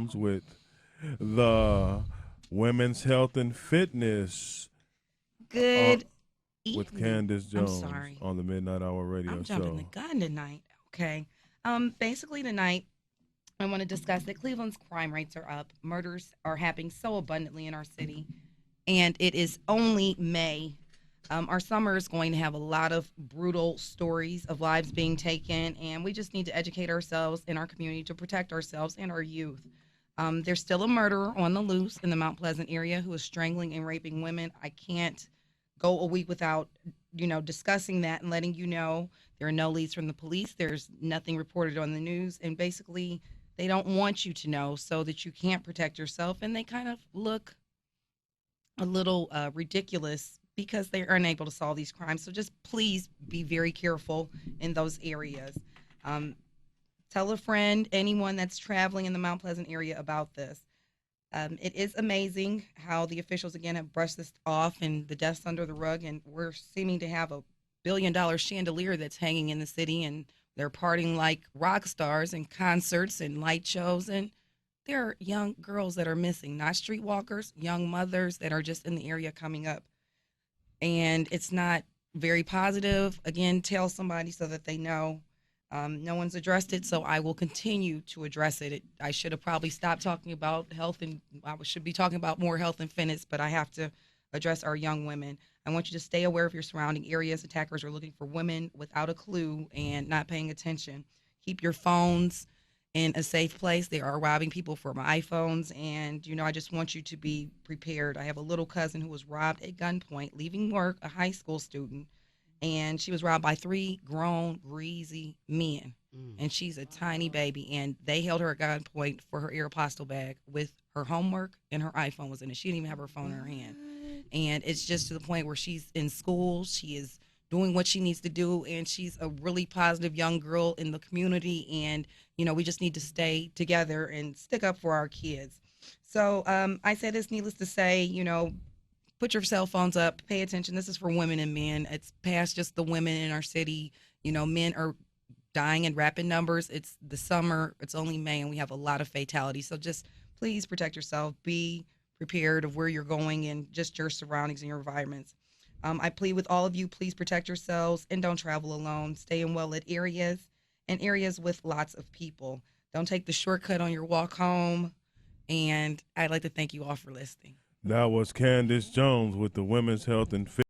Jones with the Women's Health and Fitness uh, Good with evening. Candace I'm Jones sorry. on the Midnight Hour Radio I'm jumping the Show. gun tonight. Okay. Basically tonight I want to discuss that Cleveland's crime rates are up. Murders are happening so abundantly in our city, and it is only May. Our summer is going to have a lot of brutal stories of lives being taken, and we just need to educate ourselves in our community to protect ourselves and our youth. There's still a murderer on the loose in the Mount Pleasant area who is strangling and raping women. I can't go a week without, discussing that and letting you know there are no leads from the police. There's nothing reported on the news, and basically they don't want you to know so that you can't protect yourself, and they kind of look a little ridiculous because they're unable to solve these crimes. So just please be very careful in those areas. Um, Tell a friend, anyone that's traveling in the Mount Pleasant area about this. It is amazing how the officials again have brushed this off and the deaths under the rug, and we're seeming to have a $1 billion chandelier that's hanging in the city, and they're partying like rock stars and concerts and light shows, and there are young girls that are missing, not streetwalkers, young mothers that are just in the area coming up, and it's not very positive. Again, tell somebody so that they know. No one's addressed it, so I will continue to address it. I should have probably stopped talking about health, and I should be talking about more health and fitness, but I have to address our young women. I want you to stay aware of your surrounding areas. Attackers are looking for women without a clue and not paying attention. Keep your phones in a safe place. They are robbing people for my iPhones, and I just want you to be prepared. I have a little cousin who was robbed at gunpoint, leaving work, a high school student, and she was robbed by three grown, greasy men. And she's a tiny baby, and they held her at gunpoint for her Aeropostale bag with her homework and her iPhone was in it. She didn't even have her phone in her hand, and it's just to the point where she's in school. She is doing what she needs to do, and she's a really positive young girl in the community. And we just need to stay together and stick up for our kids. So I say this needless to say, put your cell phones up, pay attention. This is for women and men. It's past just the women in our city. Men are dying in rapid numbers. It's the summer, it's only May, and we have a lot of fatalities. So just please protect yourself. Be prepared of where you're going and just your surroundings and your environments. I plead with all of you, please protect yourselves and don't travel alone. Stay in well lit areas and areas with lots of people. Don't take the shortcut on your walk home. And I'd like to thank you all for listening. That was Candace Jones with the Women's Health and Fitness.